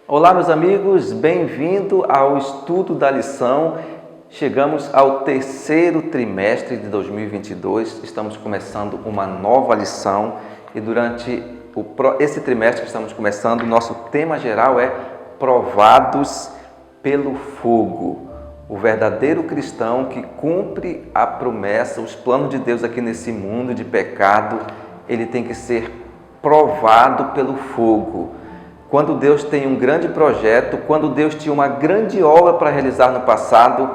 Olá, meus amigos, bem-vindo ao estudo da lição. Chegamos ao terceiro trimestre de 2022, estamos começando uma nova lição e durante esse trimestre que estamos começando, nosso tema geral é Provados pelo Fogo. O verdadeiro cristão que cumpre a promessa, os planos de Deus aqui nesse mundo de pecado, ele tem que ser provado pelo fogo. Quando Deus tem um grande projeto, quando Deus tinha uma grande obra para realizar no passado,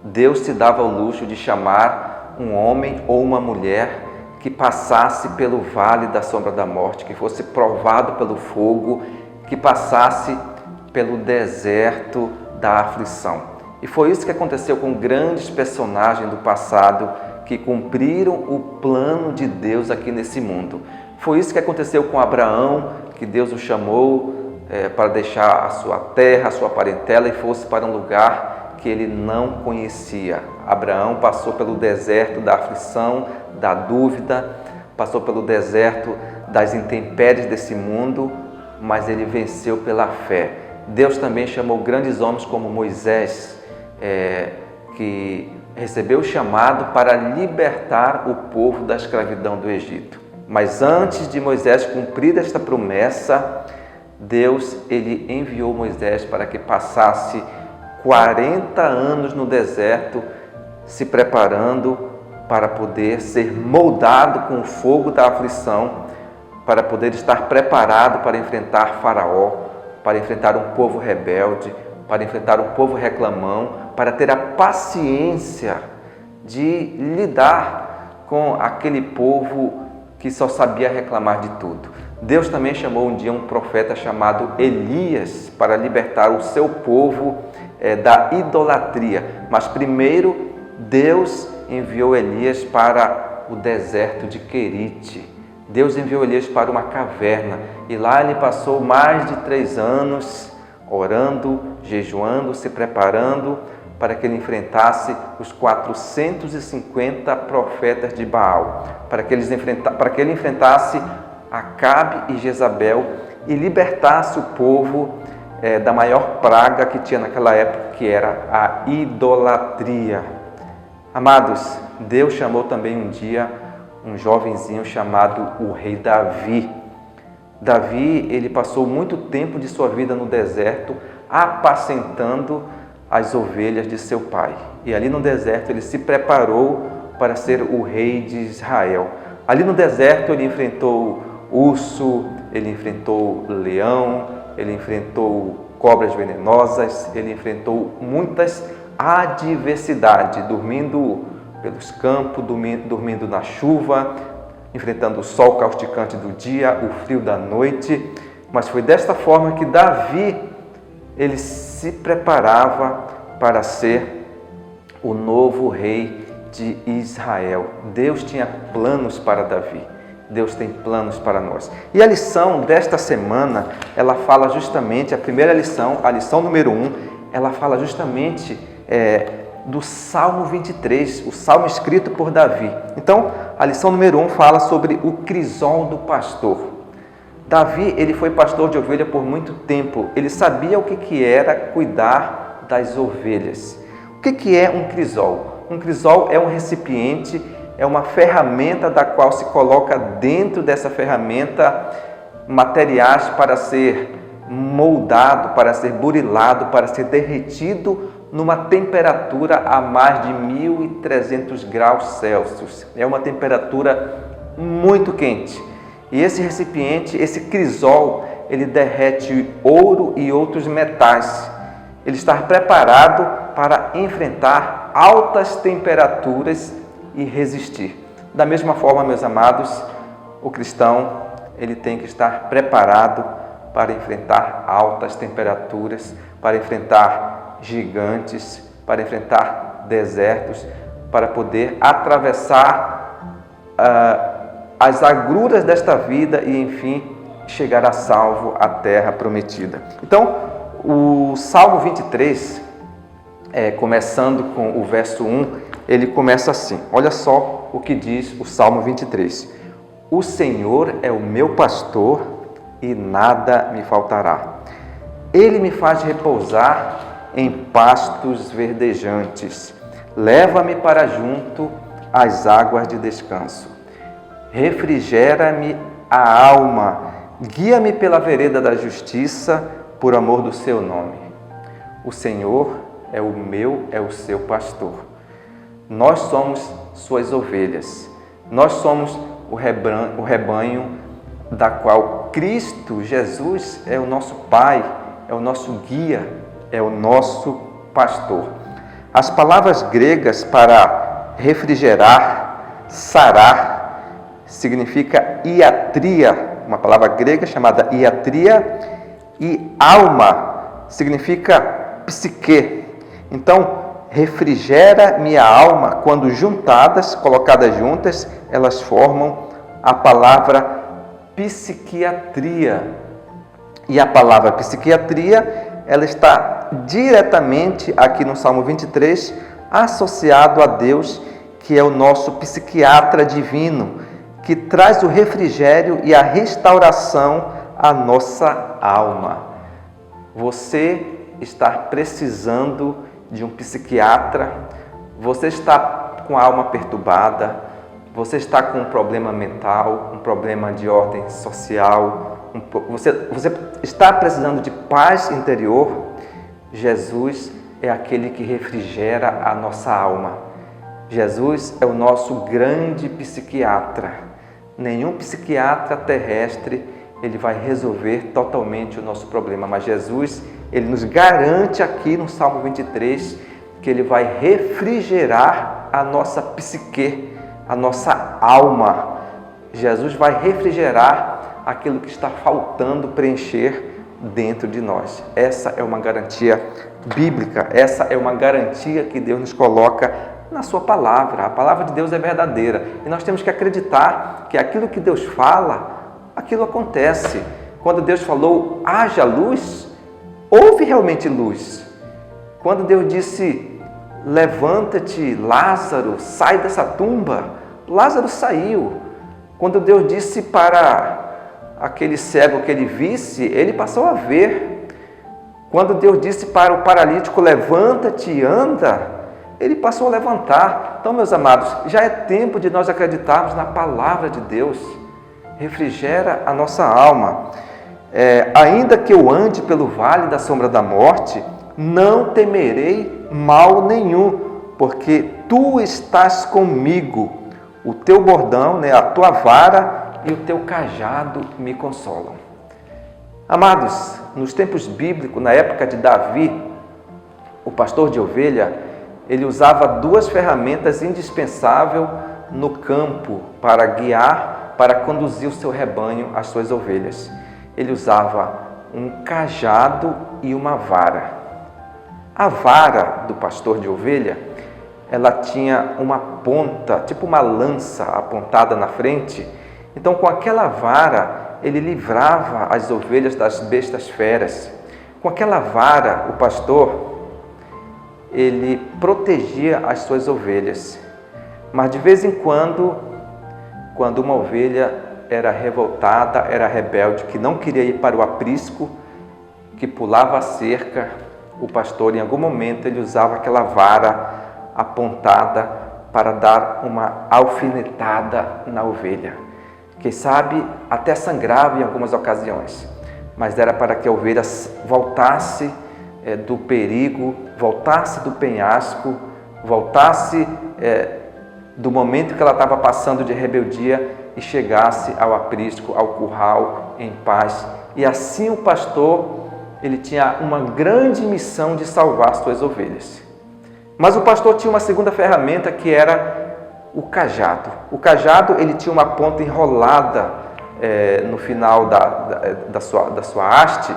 Deus se dava o luxo de chamar um homem ou uma mulher que passasse pelo vale da sombra da morte, que fosse provado pelo fogo, que passasse pelo deserto da aflição. E foi isso que aconteceu com grandes personagens do passado que cumpriram o plano de Deus aqui nesse mundo. Foi isso que aconteceu com Abraão, que Deus o chamou para deixar a sua terra, a sua parentela e fosse para um lugar que ele não conhecia. Abraão passou pelo deserto da aflição, da dúvida, passou pelo deserto das intempéries desse mundo, mas ele venceu pela fé. Deus também chamou grandes homens como Moisés, que recebeu o chamado para libertar o povo da escravidão do Egito. Mas antes de Moisés cumprir esta promessa, Deus ele enviou Moisés para que passasse 40 anos no deserto, se preparando para poder ser moldado com o fogo da aflição, para poder estar preparado para enfrentar Faraó, para enfrentar um povo rebelde, para enfrentar um povo reclamão, para ter a paciência de lidar com aquele povo que só sabia reclamar de tudo. Deus também chamou um dia um profeta chamado Elias para libertar o seu povo da idolatria. Mas primeiro Deus enviou Elias para o deserto de Querite. Deus enviou Elias para uma caverna e lá ele passou mais de 3 anos orando, jejuando, se preparando para que ele enfrentasse os 450 profetas de Baal, para que ele enfrentasse Acabe e Jezabel e libertasse o povo da maior praga que tinha naquela época, que era a idolatria. Amados, Deus chamou também um dia um jovenzinho chamado o rei Davi. Davi, ele passou muito tempo de sua vida no deserto, apacentando as ovelhas de seu pai. E ali no deserto ele se preparou para ser o rei de Israel. Ali no deserto ele enfrentou urso, ele enfrentou leão, ele enfrentou cobras venenosas, ele enfrentou muitas adversidades, dormindo pelos campos, dormindo na chuva, enfrentando o sol causticante do dia, o frio da noite. Mas foi desta forma que Davi ele se preparava para ser o novo rei de Israel. Deus tinha planos para Davi. Deus tem planos para nós. E a lição desta semana, ela fala justamente, a primeira lição, a lição número 1, ela fala justamente do Salmo 23, o salmo escrito por Davi. Então, a lição número 1 fala sobre o crisol do pastor. Davi, ele foi pastor de ovelha por muito tempo. Ele sabia o que era cuidar das ovelhas. O que é um crisol? Um crisol é um recipiente, é uma ferramenta da qual se coloca dentro dessa ferramenta materiais para ser moldado, para ser burilado, para ser derretido numa temperatura a mais de 1.300 graus Celsius. É uma temperatura muito quente. E esse recipiente, esse crisol, ele derrete ouro e outros metais. Ele está preparado para enfrentar altas temperaturas e resistir. Da mesma forma, meus amados, o cristão, ele tem que estar preparado para enfrentar altas temperaturas, para enfrentar gigantes, para enfrentar desertos, para poder atravessar as agruras desta vida e, enfim, chegar a salvo à terra prometida. Então, o Salmo 23, começando com o verso 1, ele começa assim. Olha só o que diz o Salmo 23. O Senhor é o meu pastor e nada me faltará. Ele me faz repousar em pastos verdejantes. Leva-me para junto às águas de descanso. Refrigera-me a alma. Guia-me pela vereda da justiça, por amor do seu nome. O Senhor é o seu pastor. Nós somos suas ovelhas. Nós somos o rebanho da qual Cristo Jesus é o nosso Pai, é o nosso guia, é o nosso pastor. As palavras gregas para refrigerar, sarar, significa iatria, uma palavra grega chamada iatria, e alma significa psique. Então, refrigera minha alma, quando juntadas, colocadas juntas, elas formam a palavra psiquiatria. E a palavra psiquiatria, ela está diretamente aqui no Salmo 23, associado a Deus, que é o nosso psiquiatra divino, que traz o refrigério e a restauração à nossa alma. Você está precisando de um psiquiatra, você está com a alma perturbada, você está com um problema mental, um problema de ordem social, você está precisando de paz interior. Jesus é aquele que refrigera a nossa alma. Jesus é o nosso grande psiquiatra. Nenhum psiquiatra terrestre ele vai resolver totalmente o nosso problema, mas Jesus, ele nos garante aqui no Salmo 23 que ele vai refrigerar a nossa psique, a nossa alma. Jesus vai refrigerar aquilo que está faltando preencher dentro de nós. Essa é uma garantia bíblica, essa é uma garantia que Deus nos coloca na sua palavra. A palavra de Deus é verdadeira e nós temos que acreditar que aquilo que Deus fala, aquilo acontece. Quando Deus falou, haja luz, houve realmente luz. Quando Deus disse, levanta-te, Lázaro, sai dessa tumba, Lázaro saiu. Quando Deus disse para aquele cego que ele visse, ele passou a ver. Quando Deus disse para o paralítico, levanta-te e anda, ele passou a levantar. Então, meus amados, já é tempo de nós acreditarmos na palavra de Deus. Refrigera a nossa alma. Ainda que eu ande pelo vale da sombra da morte, não temerei mal nenhum, porque tu estás comigo. O teu bordão, a tua vara e o teu cajado me consolam. Amados, nos tempos bíblicos, na época de Davi, o pastor de ovelha, ele usava duas ferramentas indispensáveis no campo para guiar, para conduzir o seu rebanho, as suas ovelhas. Ele usava um cajado e uma vara. A vara do pastor de ovelha, ela tinha uma ponta, tipo uma lança apontada na frente. Então, com aquela vara, ele livrava as ovelhas das bestas feras. Com aquela vara, o pastor, ele protegia as suas ovelhas. Mas, de vez em quando uma ovelha era revoltada, era rebelde, que não queria ir para o aprisco, que pulava a cerca, o pastor, em algum momento, ele usava aquela vara apontada para dar uma alfinetada na ovelha. Quem sabe até sangrava em algumas ocasiões, mas era para que a ovelha voltasse do perigo, voltasse do penhasco, voltasse do momento que ela estava passando de rebeldia e chegasse ao aprisco, ao curral, em paz. E assim o pastor, ele tinha uma grande missão de salvar suas ovelhas. Mas o pastor tinha uma segunda ferramenta, que era o cajado. O cajado, ele tinha uma ponta enrolada no final da sua haste,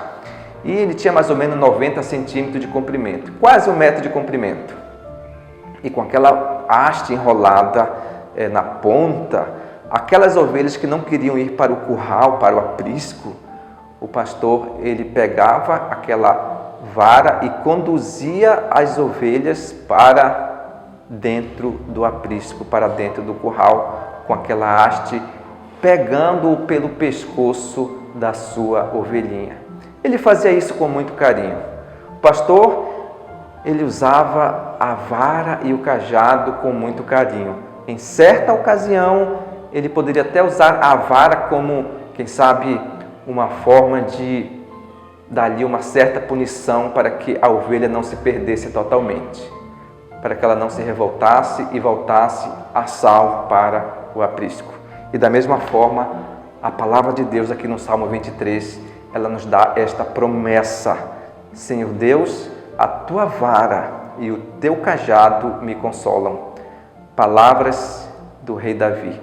e ele tinha mais ou menos 90 centímetros de comprimento, quase 1 metro de comprimento. E com aquela haste enrolada na ponta, aquelas ovelhas que não queriam ir para o curral, para o aprisco, o pastor, ele pegava aquela vara e conduzia as ovelhas para dentro do aprisco, para dentro do curral, com aquela haste, pegando-o pelo pescoço da sua ovelhinha. Ele fazia isso com muito carinho. O pastor, ele usava a vara e o cajado com muito carinho. Em certa ocasião, ele poderia até usar a vara como, quem sabe, uma forma de dar ali uma certa punição para que a ovelha não se perdesse totalmente, para que ela não se revoltasse e voltasse a salvo para o aprisco. E da mesma forma, a palavra de Deus aqui no Salmo 23, ela nos dá esta promessa: Senhor Deus, a tua vara e o teu cajado me consolam. Palavras do rei Davi,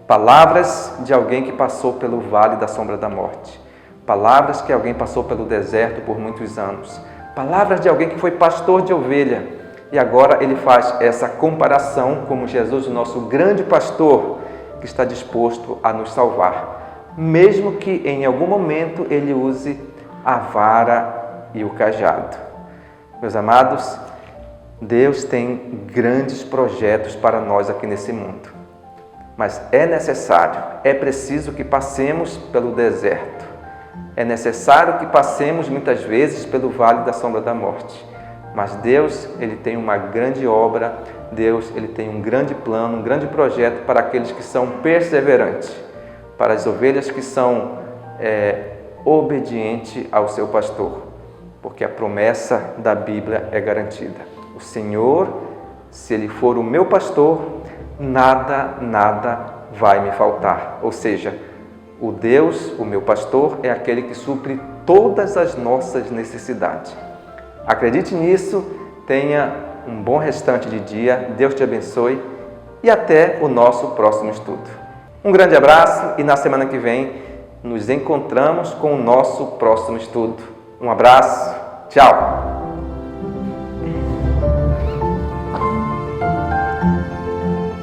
palavras de alguém que passou pelo vale da sombra da morte, palavras que alguém passou pelo deserto por muitos anos, palavras de alguém que foi pastor de ovelha e agora ele faz essa comparação como Jesus, o nosso grande pastor, que está disposto a nos salvar, mesmo que em algum momento ele use a vara e o cajado. Meus amados, Deus tem grandes projetos para nós aqui nesse mundo, mas é necessário, é preciso que passemos pelo deserto, é necessário que passemos muitas vezes pelo vale da sombra da morte, mas Deus, ele tem uma grande obra, Deus, ele tem um grande plano, um grande projeto para aqueles que são perseverantes, para as ovelhas que são obedientes ao seu pastor, porque a promessa da Bíblia é garantida. O Senhor, se Ele for o meu pastor, nada vai me faltar. Ou seja, o Deus, o meu pastor, é aquele que supre todas as nossas necessidades. Acredite nisso, tenha um bom restante de dia, Deus te abençoe e até o nosso próximo estudo. Um grande abraço e na semana que vem nos encontramos com o nosso próximo estudo. Um abraço, tchau!